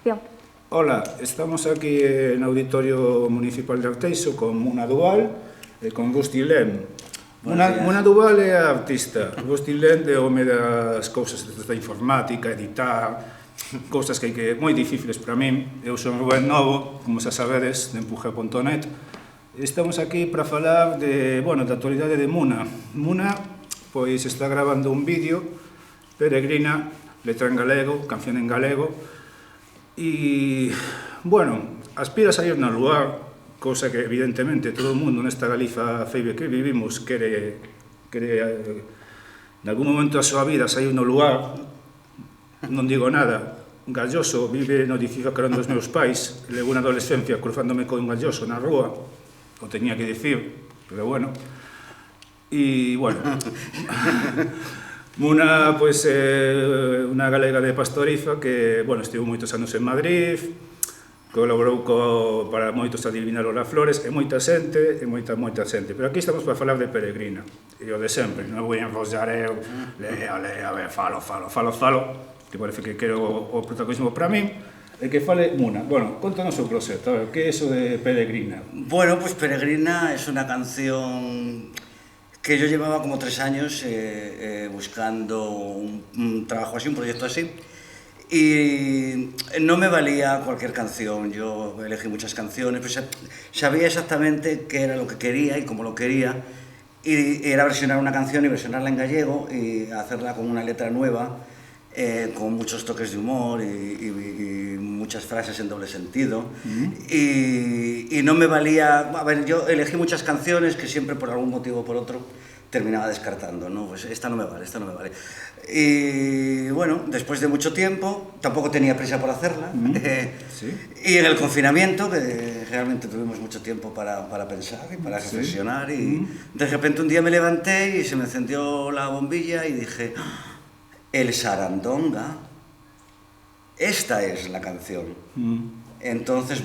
Acción. Hola, estamos aquí no Auditorio Municipal de Arteixo con Muna Duval e con Gusti Lem. Muna Duval é a artista, Gusti Lem é o home das cousas da informática, editar, cousas que moi difíciles para min. Eu son Rubén Novo, como xa sabedes, de empuje.net. Estamos aquí para falar da actualidade de Muna. Muna, pois, está grabando un vídeo, Peregrina, letra en galego, canción en galego, e, aspira a sair no lugar, cousa que, evidentemente, todo o mundo nesta Galiza feibe que vivimos quere en algún momento da súa vida sair no lugar. Non digo nada, Galloso vive no edificio que eran dos meus pais, levo unha adolescencia cruzándome con un galloso na rúa, o tenía que dicir, pero bueno. E, Muna, pois, é unha galega de Pastoriza que, estivo moitos anos en Madrid, colaborou para moitos adivinar as flores, e moita xente, moita xente. Pero aquí estamos para falar de Peregrina, e o de sempre, non vou enrollar eu, falo, que parece que quero o protagonismo para min, e que fale Muna. Contanos o proxecto, a ver, que é iso de Peregrina? Bueno, pues Peregrina es una canción que yo llevaba como 3 años buscando un trabajo así, un proyecto así, y no me valía cualquier canción. Yo elegí muchas canciones, pues sabía exactamente qué era lo que quería y cómo lo quería, y era versionar una canción y versionarla en gallego y hacerla con una letra nueva, con muchos toques de humor y muchas frases en doble sentido. Y no me valía... A ver, yo elegí muchas canciones que siempre por algún motivo o por otro terminaba descartando, ¿no? Pues esta no me vale. Y bueno, después de mucho tiempo, tampoco tenía prisa por hacerla, ¿Sí? Y en el confinamiento, que realmente tuvimos mucho tiempo para pensar y para reflexionar, y de repente un día me levanté y se me encendió la bombilla y dije... El Sarandonga, esta es la canción. Entonces,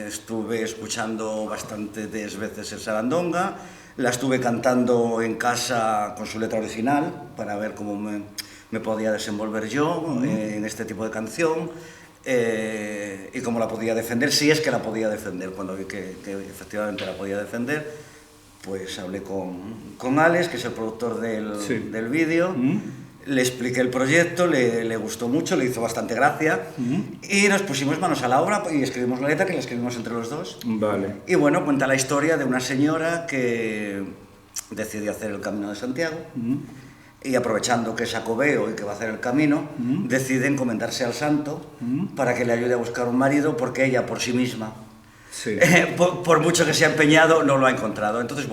estuve escuchando bastantes veces el Sarandonga, la estuve cantando en casa con su letra original para ver cómo me podía desenvolver yo en este tipo de canción, y cómo la podía defender, si es que la podía defender. Cuando vi que efectivamente la podía defender, pues hablé con Alex, que es el productor del vídeo. Le expliqué el proyecto, le gustó mucho, le hizo bastante gracia, y nos pusimos manos a la obra y escribimos la letra, que la escribimos entre los dos. Vale. Y bueno, cuenta la historia de una señora que decidió hacer el Camino de Santiago, y aprovechando que es jacobeo y que va a hacer el camino, decide encomendarse al santo para que le ayude a buscar un marido, porque ella por sí misma, por mucho que se ha empeñado, no lo ha encontrado. Entonces,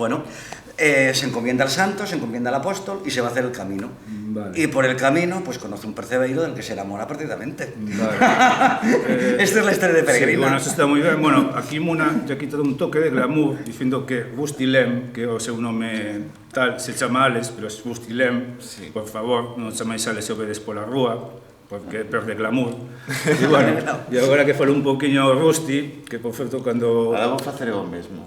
se encomienda al santo, se encomienda al apóstol y se va a hacer el camino. Vale. Y por el camino, pues conoce un percebeiro del que se enamora perdidamente. Vale. Esta es la historia de Peregrina. Sí, eso está moi ben. Aquí Muna ya quitado un toque de glamour, dicindo que Gusti Lem, que é o seu nome tal, se chama Alex, pero é Gusti Lem. Sí. Por favor, non chamáis Alex se o vedes pola rúa, porque perde glamour. E agora que falo un poquinho Rusti, que por certo cando... Ahora vou facer o mesmo.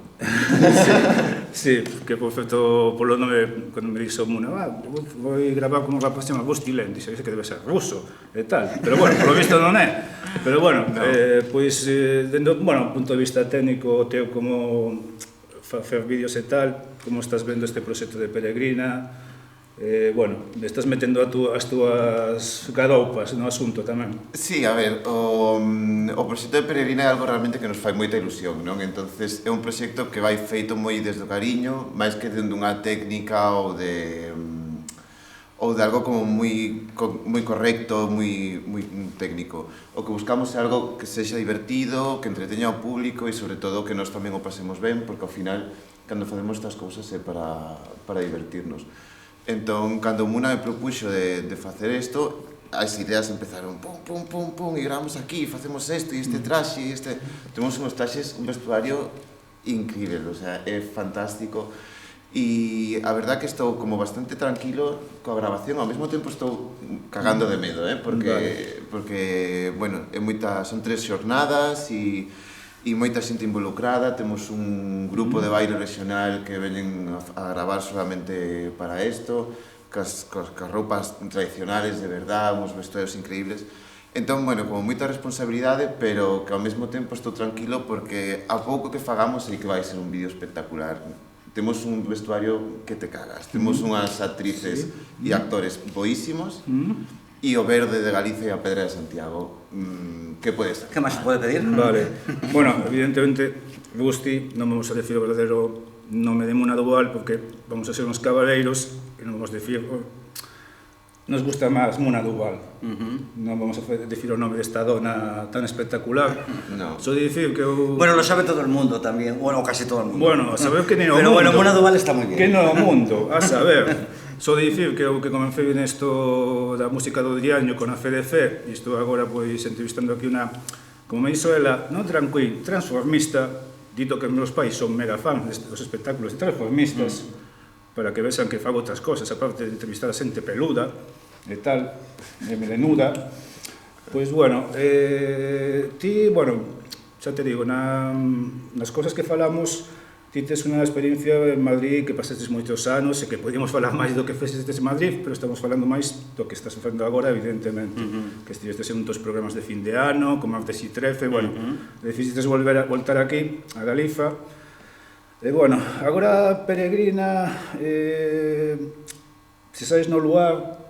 Sí, que por certo polo nome, cando me dixo Muna, vou gravar con un rapaz que se chama Gusti Lem, dixe que debe ser ruso e tal, pero polo visto non é. Pero pois, dentro, punto de vista técnico, teo como facer vídeos e tal, como estás vendo este proxecto de Peregrina, estás metendo as túas garoupas no asunto tamén. Sí, a ver, o proxecto de Peregrina é algo realmente que nos fai moita ilusión, non? Entonces é un proxecto que vai feito moi desde o cariño, máis que dende unha técnica ou de algo como moi correcto, moi técnico. O que buscamos é algo que sexa divertido, que entreteña ao público e sobre todo que nós tamén o pasemos ben, porque ao final, cando facemos estas cousas é para divertirnos. Entón, cando Muna me propuxo de facer isto, as ideas empezaron pum, e grabamos aquí, facemos isto, e este traxe, e este... Temos uns traxes, un vestuario incrível, o sea, é fantástico. E a verdad que estou como bastante tranquilo coa grabación, ao mesmo tempo estou cagando de medo, porque son 3 xornadas e moita xente involucrada. Temos un grupo de baile regional que veñen a gravar solamente para isto, cas roupas tradicionales de verdad, uns vestuarios increíbles, Entón, bueno, como moita responsabilidade, pero que ao mesmo tempo estou tranquilo porque a pouco que fagamos sei que vai ser un vídeo espectacular. Temos un vestuario que te cagas, temos unhas actrices e actores boísimos, e o verde de Galicia e a pedra de Santiago, que pode estar? ¿Qué más se puede pedir? Vale. Bueno, evidentemente, Gusti, non vamos a decir o verdadeiro nome de Muna Duval, porque vamos a ser uns cabaleiros e non vamos a decir... Nos gusta máis Muna Duval. Non vamos a decir o nome desta dona tan espectacular. No. Só dicir que o... Bueno, lo sabe todo el mundo también, bueno, casi todo el mundo. Bueno, a saber que nem o Pero mundo. bueno, Muna Duval está moi bien. Que non o mundo, a saber. Só dicir que eu que comecei nesto da música do diaño con a FDC, e estou agora pois entrevistando aquí unha, como me dixo ela, non drag queen, transformista, dito que meus pais son mega fans dos espectáculos de transformistas, para que vexan que fago outras cosas, aparte de entrevistar a xente peluda e tal, e melenuda. Pois, bueno, ti, bueno, xa te digo, nas cosas que falamos, ti tes unha experiencia en Madrid que pasaste moitos anos e que podíamos falar máis do que festes en Madrid, pero estamos falando máis do que estás facendo agora, evidentemente, que estivestes en uns programas de fin de ano, como Martes y 13, bueno, decidistes voltar aquí, a Galiza. E, bueno, agora peregrina, se sabes no lugar,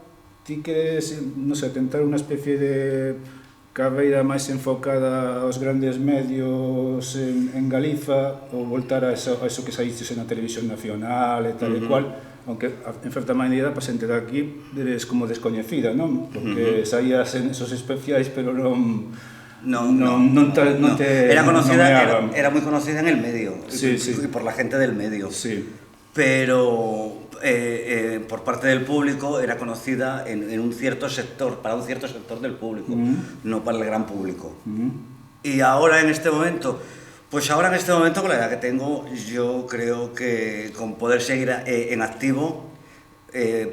ti queres, non sei, tentar unha especie de carreira máis enfocada aos grandes medios en Galiza, ou voltar a eso que saístes na televisión nacional e tal e cual, aunque en certa maneira para xente de aquí eres como descoñecida, non? Porque saías en esos especiais, pero non te era conocida, nomeaban. era muy conocida en el medio, Sí, sí. y por la gente del medio. Sí. Pero por parte del público era conocida en un cierto sector, para un cierto sector del público, no para el gran público. Y ahora en este momento, pues ahora en este momento con la edad que tengo, yo creo que con poder seguir en activo,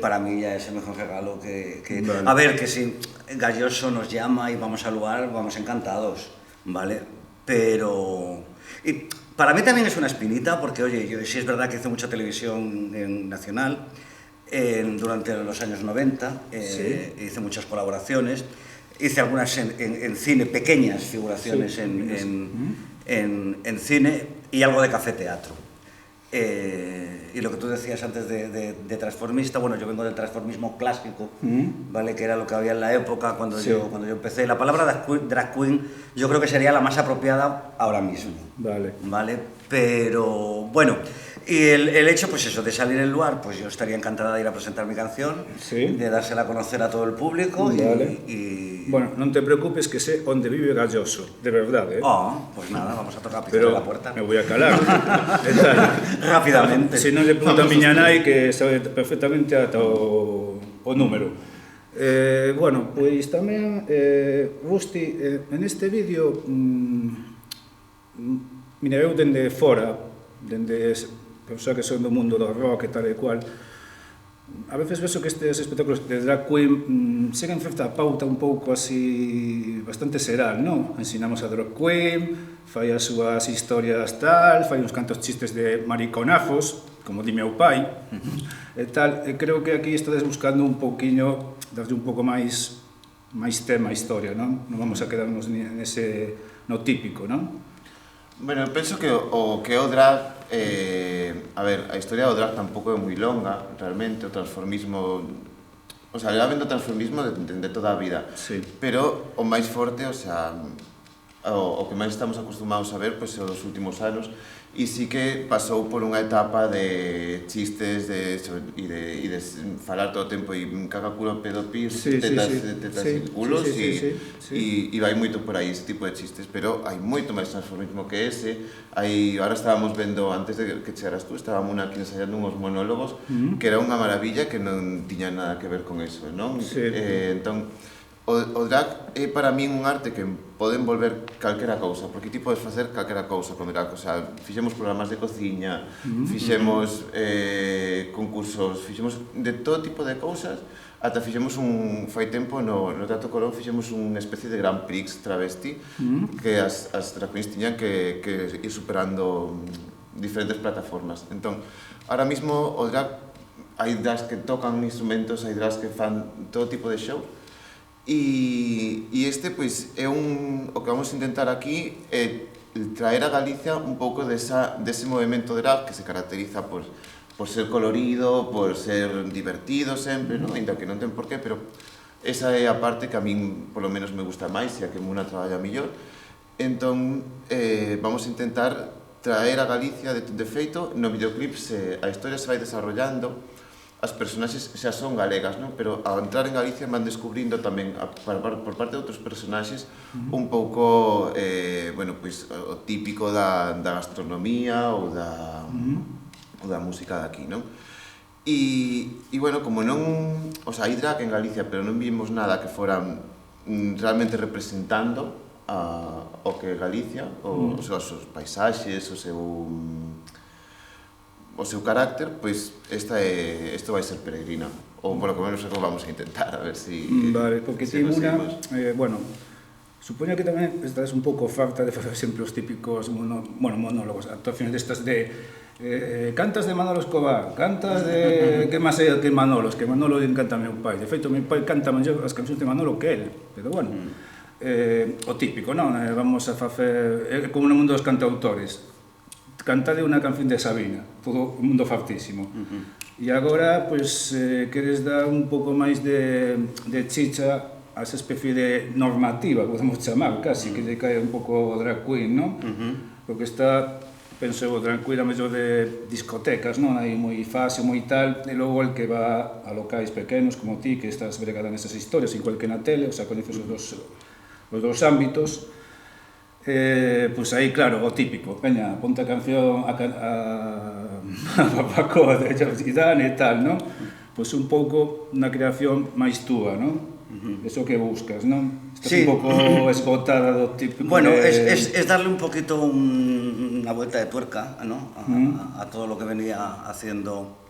para mí ya es el mejor regalo que... Vale. A ver, que si Galloso nos llama y vamos al lugar, vamos encantados, ¿vale? Pero... Y para mí también es una espinita, porque, oye, yo sí es verdad que hice mucha televisión nacional durante los años 90, hice muchas colaboraciones, hice algunas en cine, pequeñas figuraciones en cine y algo de café teatro. Y lo que tú decías antes de transformista, bueno, yo vengo del transformismo clásico, ¿vale? Que era lo que había en la época cuando yo empecé. La palabra drag queen yo creo que sería la más apropiada ahora mismo. Vale. Pero bueno, y el hecho, pues eso, de salir en lugar, pues yo estaría encantada de ir a presentar mi canción, de dársela a conocer a todo el público y... Bueno, non te preocupes que sé onde vive Galloso, de verdade, pues nada, vamos a tocar a picar la puerta. Me voy a calar. Rápidamente. Se non le pregunto a miña nai que sabe perfectamente ata o número. Bueno, pois tamén, Gusti, en este vídeo, mira, eu dende fora, dende persoa que son do mundo do rock e tal e cual, a veces vexo que estes espectáculos de drag queen seguen certa pauta un pouco así bastante seral, non? Ensinamos a drag queen, fai as súas historias tal, fai uns cantos chistes de mariconazos, como di meu pai, e tal, e creo que aquí estades buscando un pouquiño, darlle un pouco máis tema a historia, non? Non vamos a quedarnos nese, no típico, non? Bueno, penso que o drag, a ver, a historia do drag tampouco é moi longa, realmente, o transformismo, o sea, leva vendo transformismo de toda a vida, pero o máis forte, o sea, o que máis estamos acostumados a ver, pois, os últimos anos, e sí que pasou por unha etapa de chistes e de falar todo o tempo e caga culo, pedo pis, tetas e culos e vai moito por aí ese tipo de chistes, pero hai moito máis transformismo que ese. Ahora estábamos vendo, antes de que chegaras tú, estábamos aquí ensayando uns monólogos que era unha maravilla que non tiña nada que ver con eso, non? Entón, o drag é para min un arte que pode envolver calquera cousa, porque ti podes facer calquera cousa con drag, o sea, fixemos programas de cociña, fixemos concursos, fixemos de todo tipo de cousas, ata fixemos fai tempo no Teatro Colón fixemos unha especie de Grand Prix travesti que as drag queens tiñan que ir superando diferentes plataformas. Entón, ahora mismo o drag, hai drags que tocan instrumentos, hai drags que fan todo tipo de show, E este, pois, é o que vamos a intentar aquí é traer a Galicia un pouco dese movimento drag que se caracteriza por ser colorido, por ser divertido sempre, non? Ainda que non ten por qué, pero esa é a parte que a min, polo menos, me gusta máis e a que Muna traballa mellor. Entón, vamos a intentar traer a Galicia de feito. No videoclip a historia se vai desarrollando, as personaxes xa son galegas, non? Pero ao entrar en Galicia van descubrindo tamén por parte de outros personaxes un pouco, bueno, pois, o típico da gastronomía ou da música de aquí, non? E, bueno, como non... O sea, hai drag en Galicia, pero non vimos nada que foran realmente representando o que é Galicia, os seus paisaxes, o seu carácter, pois isto vai ser Peregrina, ou polo menos eso vamos a intentar, a ver si... Vale, porque ti Muna, bueno, supoño que tamén estás un pouco farta de facer sempre os típicos monólogos, actuacións destas de cantas de Manolo Escobar, cantas de... que máis é que Manolos, que Manolo encanta a meu pai, de feito, meu pai canta mellor as cancións de Manolo que el, pero bueno, o típico, non? Vamos a facer, como no mundo dos cantautores, cantade unha canción de Sabina, todo o mundo fartísimo. E agora, pois, queres dar un pouco máis de chicha a esa especie de normativa, podemos chamar, casi, que lle cae un pouco drag queen, non? Porque está, penso, o drag queen a mellor de discotecas, non? Hai moi fase, moi tal, e logo el que va a locais pequenos, como ti, que estás bregada nesas historias, igual que na tele, o sea, coñeces os dos ámbitos. Pois aí, claro, o típico, veña, ponte a canción a Papacoa de Zidane e tal, non? Pois un pouco na creación máis túa, non? Eso que buscas, non? Estás un pouco esgotada do típico... Bueno, es darle un poquito unha vuelta de tuerca, ¿no? A todo lo que venía haciendo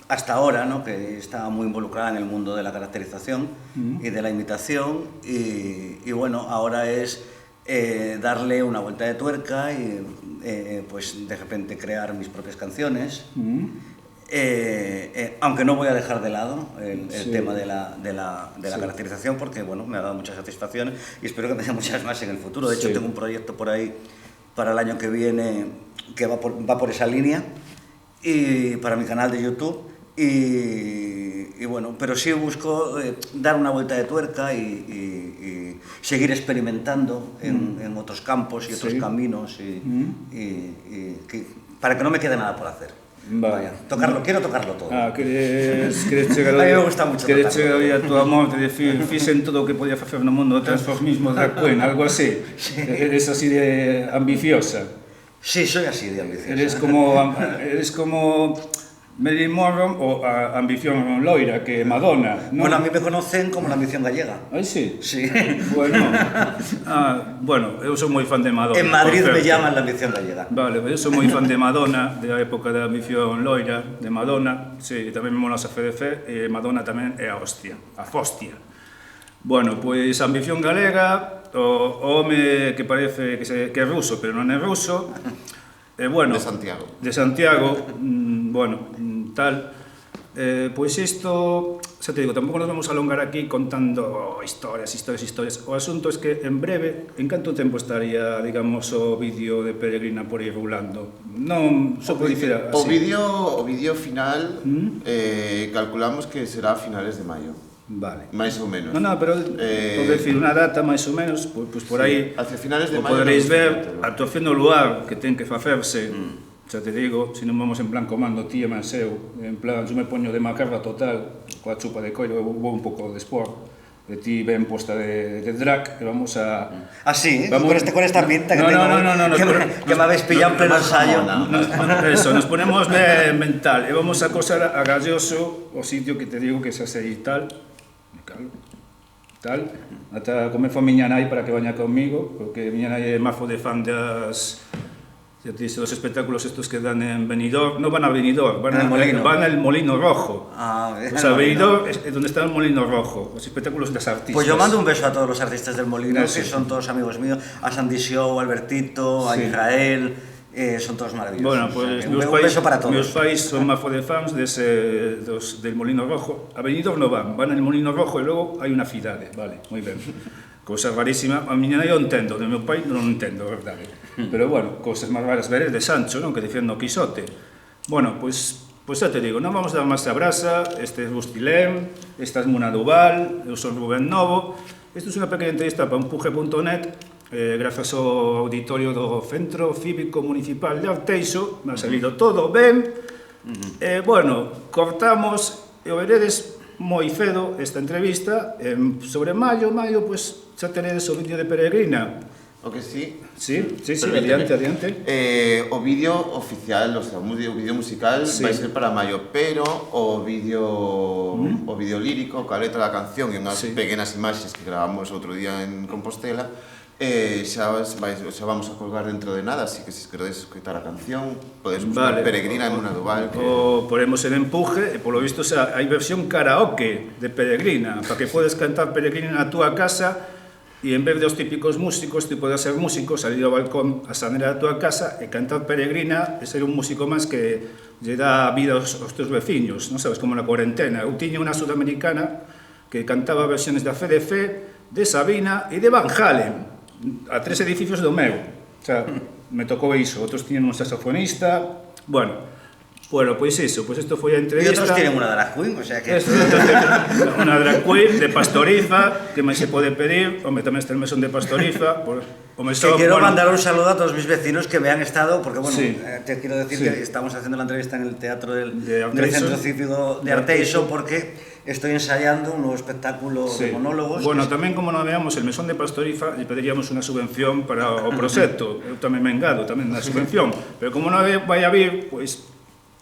hasta ahora, ¿no? Que estaba muy involucrada en el mundo de la caracterización y de la imitación, y bueno, ahora es darle una vuelta de tuerca y pues de repente crear mis propias canciones, aunque no voy a dejar de lado el tema de la caracterización, porque bueno, me ha dado muchas satisfacciones y espero que me dé muchas más en el futuro. De hecho, tengo un proyecto por ahí para el año que viene que va por esa línea, y para mi canal de YouTube. Y bueno, pero sí busco dar una vuelta de tuerca y seguir experimentando en otros campos y otros caminos, para que no me quede nada por hacer. Vaya. Quiero tocarlo todo. Queres chegar a mí me gusta mucho queres chegar a tua morte de fixen todo o que podía facer no mundo de transformismo drag queen, algo así. Eres así de ambiciosa. Sí, soy así de ambiciosa. Eres como Marilyn Monroe ou a ambición loira, que Madonna, non? Bueno, a mí me conocen como la ambición gallega. Ai, sí? Sí. Bueno, eu sou moi fan de Madonna. En Madrid me llaman la ambición gallega. Vale, eu sou moi fan de Madonna, da época da ambición loira, de Madonna. Sí, tamén me mola a Fedefe, e Madonna tamén é a hostia, a fostia. Bueno, pois a ambición galega, o home que parece que é ruso, pero non é ruso, bueno, de Santiago, bueno, tal, pois isto, xa te digo, tampouco nos vamos a alongar aquí contando historias. O asunto é que en breve, en canto tempo estaría, digamos, o vídeo de Peregrina por aí rulando? Non, só por dicir así. O vídeo final, calculamos que será a finales de maio. Vale. Máis ou menos. Non, pero por decir unha data máis ou menos, pois por aí hacia finales de maio poderéis ver a actuación no lugar que ten que facerse. Xa te digo, se non vamos en plan comando ti e Manseu, en plan, eu me poño de macarra total, coa chupa de coiro, eu vou un pouco de sport, de ti ben posta de drag, e vamos a... Ah, sí, con esta pinta que tengo, que me habéis pillado en pleno ensayo. Eso, nos ponemos ben mental, e vamos a acosar a Galloso, o sitio que te digo que xa sei tal, ata comezo a miña nai para que vaña conmigo, porque miña nai é mazo de fan das... Ya te dice, los espectáculos estos que dan en Benidorm, no van a Benidorm, van al Molino Rojo. O sea, Benidorm es donde está el Molino Rojo, los espectáculos de los artistas. Pues yo mando un beso a todos los artistas del Molino, que son todos amigos míos, a Sandy Show, a Albertito, a Israel, son todos maravillosos. Bueno, pues un beso para todos. Meus pais son mafo de fans del Molino Rojo. A venidos no van en el Molino Rojo e logo hai unha cidade, vale, moi ben. Cousa rarísima, a miña nai eu entendo, do meu pai non entendo, a verdade. Pero bueno, cousas máis raras veres de Sancho, non, que dicían no Quijote. Bueno, pois xa te digo, non vamos dar máis a brasa, este é Bustilén, esta é Muna Duval, eu son Rubén Novo. Isto é unha pequena entrevista para Empuje.net, grazas ao auditorio do Centro Cívico Municipal de Arteixo, me ha salido todo ben. Bueno, cortamos e o veredes moi cedo esta entrevista. Sobre maio, pois xa teredes o vídeo de Peregrina. O que sí. Sí, adiante. O vídeo oficial, o sea, o vídeo musical vai ser para maio, pero o vídeo lírico, coa letra da canción e unhas pequenas imaxes que gravamos outro día en Compostela, xa vamos a colgar dentro de nada, así que se queredes escoitar a canción, podes buscar Peregrina en Muna Duval. O ponemos en Empuje, e polo visto hai versión karaoke de Peregrina, para que podes cantar Peregrina na túa casa, e en vez dos típicos músicos, ti podes ser músico, salir ao balcón a sanera da túa casa e cantar Peregrina e ser un músico máis que lle dá vida aos teus veciños, non sabes, como na cuarentena. Eu tiña unha sudamericana que cantaba versiones da FDF, de Sabina e de Van Halen, a 3 edificios do meu. O sea, me tocou iso, outros tiñen un saxofonista, bueno, pois iso, pois isto foi a entrevista. E outros tienen unha drag queen, o sea que... Unha drag queen de Pastoriza, que máis se pode pedir, home, tamén está el mesón de Pastoriza. Que quiero mandar un saludo a todos mis vecinos que me han estado, porque bueno, te quiero decir que estamos haciendo la entrevista en el teatro del Centro Cívico de Arteixo, porque estoy ensayando un nuevo espectáculo de monólogos. Bueno, tamén como non veamos el mesón de Pastoriza, lle pediríamos unha subvención para o proxecto. Eu tamén me engado tamén na subvención, pero como non vai a vir, pois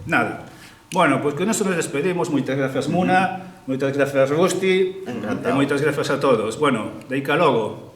nada. Bueno, pois con eso nos despedimos. Moitas grazas, Muna, moitas grazas, Rusti, e moitas grazas a todos. Bueno, deica logo.